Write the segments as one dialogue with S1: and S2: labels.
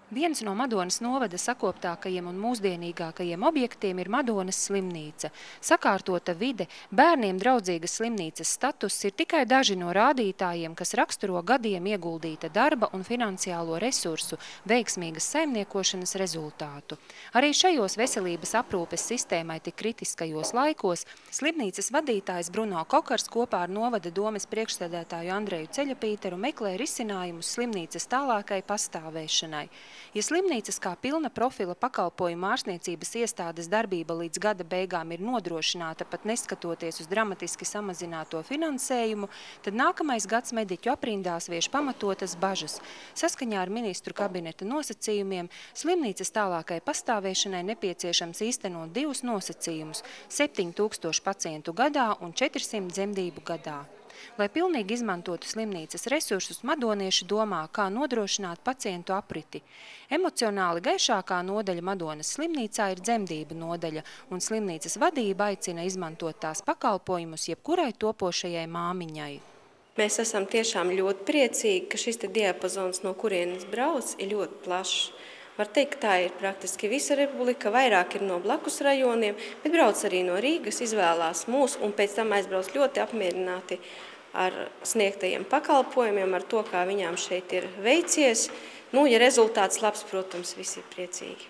S1: Viens no Madonas novada sakoptākajiem un mūsdienīgākajiem objektiem ir Madonas slimnīca. Sakārtota vide, bērniem draudzīgas slimnīcas status ir tikai daži no rādītājiem, kas raksturo gadiem ieguldīta darba un finansiālo resursu veiksmīgas saimniekošanas rezultātu. Arī šajos veselības aprūpes sistēmai tik kritiskajos laikos slimnīcas vadītājs Bruno Kokars kopā ar novada domes priekšsēdētāju Andreju Ceļapīteru meklē risinājumus slimnīcas tālākai pastāvēšanai. Ja slimnīcas kā pilna profila pakalpojuma ārstniecības iestādes darbība līdz gada beigām ir nodrošināta pat neskatoties uz dramatiski samazināto finansējumu, tad nākamais gads mediķu aprindās vieš pamatotas bažas. Saskaņā ar ministru kabineta nosacījumiem slimnīcas tālākai pastāvēšanai nepieciešams īstenot divus nosacījumus – 7000 pacientu gadā un 400 dzemdību gadā. Lai pilnīgi izmantotu slimnīcas resursus, madonieši domā, kā nodrošināt pacientu apriti. Emocionāli gaišākā nodaļa Madonas slimnīcā ir dzemdību nodaļa, un slimnīcas vadība aicina izmantot tās pakalpojumus jebkurai topošajai māmiņai.
S2: Mēs esam tiešām ļoti priecīgi, ka šis diapazons, no kurienes brauc, ir ļoti plašs. Var teikt, ka tā ir praktiski visa republika, vairāk ir no blakus rajoniem, bet brauc arī no Rīgas, izvēlās mūs un pēc tam aizbrauc ļoti apmierināti ar sniegtajiem pakalpojumiem, ar to, kā viņām šeit ir veicies. Ja rezultāts labs, protams, visi ir priecīgi.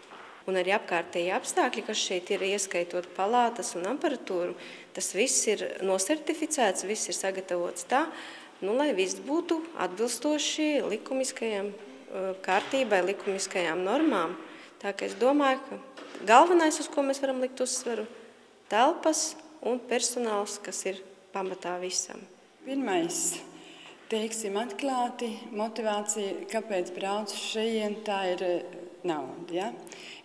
S2: Un arī apkārtēji apstākļi, kas šeit ir, ieskaitot palātas un aparatūru, tas viss ir nosertificēts, viss ir sagatavots tā, lai viss būtu atbilstoši likumiskajām kārtībai, likumiskajām normām. Tā ka es domāju, ka galvenais, uz ko mēs varam likt uzsvaru, telpas un personāls, kas ir pamatā visam.
S3: Pirmais, teiksim atklāti, motivācija, kāpēc braucu šeit, tā ir nauda. Ja?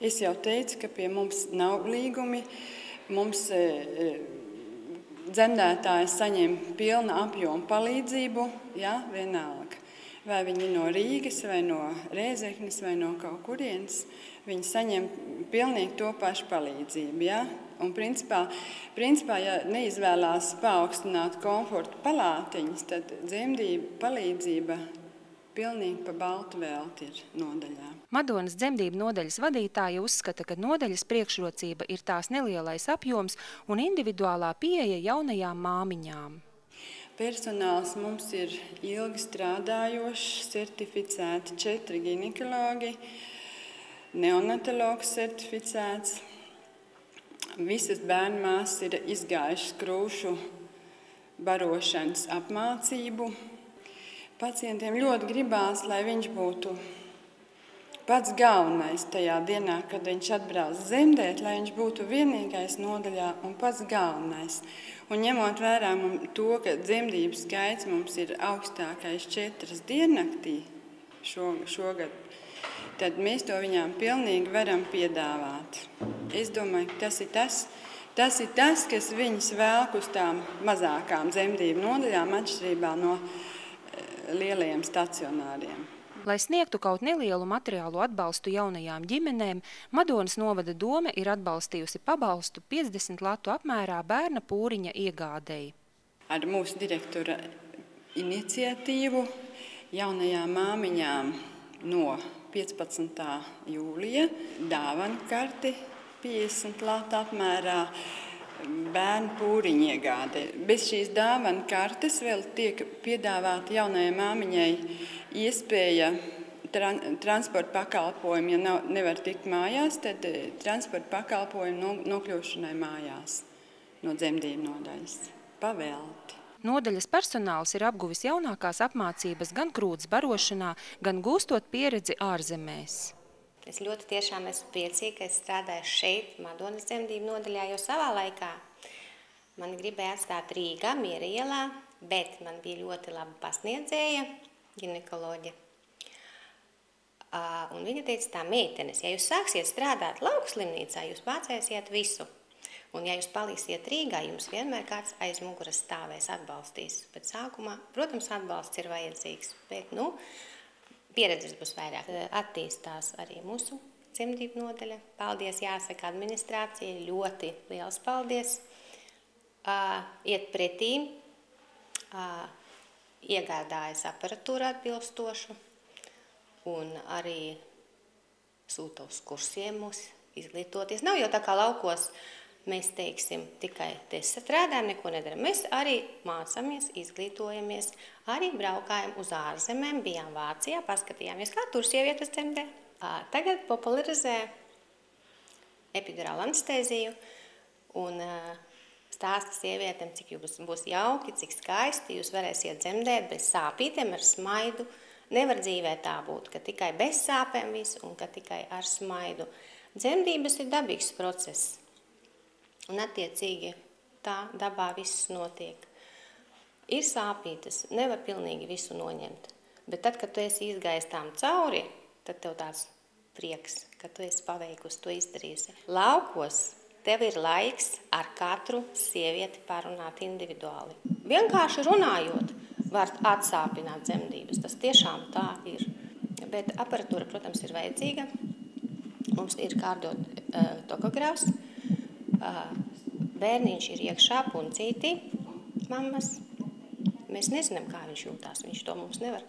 S3: Es jau teicu, ka pie mums nav līgumi, mums dzemdētāji saņem pilna apjoma palīdzību, ja? Vienalga. Vai viņi no Rīgas, vai no Rēzeknes, vai no kaut kurienes, viņi saņem pilnīgi to pašu palīdzību. Ja? Un principā, ja neizvēlās paaugstināt komfortu palātiņas, tad dzemdību palīdzība pilnīgi pa baltu velti ir nodaļā.
S1: Madonas dzemdību nodaļas vadītāja uzskata, ka nodaļas priekšrocība ir tās nelielais apjoms un individuālā pieeja jaunajām māmiņām.
S3: Personāls mums ir ilgi strādājošs, certificēti 4 ginekologi, neonatologs certificēts. Visas bērnmāsas ir izgājušas krūšu barošanas apmācību. Pacientiem ļoti gribās, lai viņš būtu pats galvenais tajā dienā, kad viņš atbrauc dzemdēt, lai viņš būtu vienīgais nodaļā un pats galvenais. Un ņemot vērā to, ka dzemdību skaits mums ir augstākais 4 diennaktī šogad, tad mēs to viņām pilnīgi varam piedāvāt. Es domāju, ka tas ir tas, kas viņas velk uz tām mazākām dzemdību nodaļām atšķirībā no lielajiem stacionāriem.
S1: Lai sniegtu kaut nelielu materiālu atbalstu jaunajām ģimenēm, Madonas novada dome ir atbalstījusi pabalstu 50 latu apmērā bērna pūriņa iegādei.
S3: Ar mūsu direktora iniciatīvu jaunajām māmiņām no 15. jūlija dāvanu karti 50 latu apmērā bērnu pūriņa iegādei. Bez šīs dāvanu kartes vēl tiek piedāvāta jaunajai māmiņai iespēja transporta pakalpojumu, ja nevar tikt mājās, tad transporta pakalpojumu nokļūšanai mājās no dzemdību nodaļas. Pavelti.
S1: Nodaļas personāls ir apguvis jaunākās apmācības gan krūts barošanā, gan gūstot pieredzi ārzemēs.
S4: Es ļoti tiešām esmu priecīga, ka es strādāju šeit, Madonas dzemdību nodaļā, jo savā laikā mani gribēja atstāt Rīgā, Miera ielā, bet man bija ļoti laba pasniedzēja, ginekoloģe. Un viņa teica tā, meitenes, ja jūs sāksiet strādāt lauku slimnīcā, jūs mācēsiet visu. Un ja jūs paliksiet Rīgā, jums vienmēr kāds aiz muguras stāvēs atbalstīs. Bet sākumā, protams, atbalsts ir vajadzīgs, bet, pieredzes būs vairāk. Attīstās arī mūsu dzemdību nodaļa. Paldies, jāsaka, administrācijai, ļoti liels paldies. Iet pretī, iegādājas aparatūru atbilstošu un arī sūta uz kursiem mūs izglītoties. Nav jau tā kā laukos mēs teiksim tikai te strādājam, neko nedaram. Mēs arī mācāmies, izglītojamies, arī braukājam uz ārzemēm, bijām Vācijā, paskatījāmies, kā tur sievietes dzemdē. Tagad popularizē epidurālu anestēziju un stāsta sievietēm, cik jums būs jauki, cik skaisti, jūs varēsiet dzemdēt bez sāpītēm, ar smaidu. Nevar dzīvē tā būt, ka tikai bez sāpēm viss un ka tikai ar smaidu. Dzemdības ir dabīgs process. Un attiecīgi tā dabā viss notiek. Ir sāpītas, nevar pilnīgi visu noņemt. Bet tad, kad tu esi izgājis tām cauri, tad tev tāds prieks, ka tu esi paveikusi, to izdarījusi. Laukos tev ir laiks ar katru sievieti parunāt individuāli. Vienkārši runājot, var atsāpināt dzemdības. Tas tiešām tā ir. Bet aparatūra, protams, ir vajadzīga. Mums ir kardiotokogrāfs. Bērniņš ir iekšā puncītī, mammas. Mēs nezinām, kā viņš jūtās. Viņš to mums nevar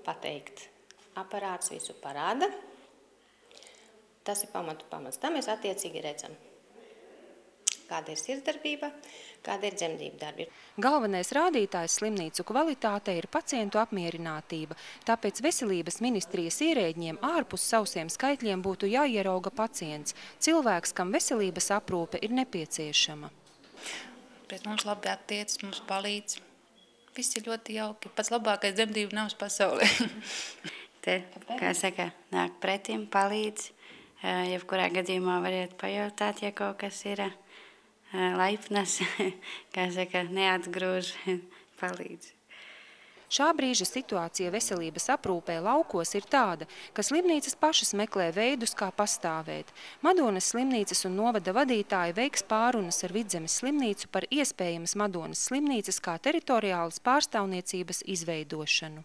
S4: pateikt. Aparāts visu parāda. Tas ir pamats. Tā mēs attiecīgi redzam. Kāda ir sirdsdarbība, kāda ir dzemdību darbība.
S1: Galvenais rādītājs slimnīcu kvalitātei ir pacientu apmierinātība, tāpēc veselības ministrijas ierēģiem ārpus sausiem skaitļiem būtu jāierauga pacients, cilvēks, kam veselības aprūpe ir nepieciešama.
S5: Pret mums labi attiecas, mums palīdz. Viss ir ļoti jauki. Pats labākais dzemdību nams pasaulē.
S6: Te, kā saka, nāk pretim, palīdz. Jebkurā gadījumā variet pajautāt, ja kaut kas ir laipnas, kā saka, neatgrūž, palīdz.
S1: Šā brīža situācija veselības aprūpē laukos ir tāda, ka slimnīcas pašas meklē veidus, kā pastāvēt. Madonas slimnīcas un novada vadītāji veiks pārunas ar Vidzemes slimnīcu par iespējamas Madonas slimnīcas kā teritoriālas pārstāvniecības izveidošanu.